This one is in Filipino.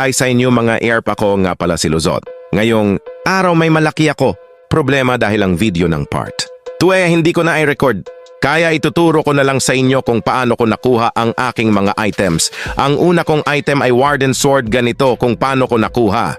Hi sa inyo mga air pa ko, nga pala si Luzot. Ngayong araw may malaki ako. Problema dahil ang video ng part. Hindi ko na i-record. Kaya ituturo ko na lang sa inyo kung paano ko nakuha ang aking mga items. Ang una kong item ay Warden Sword, ganito kung paano ko nakuha.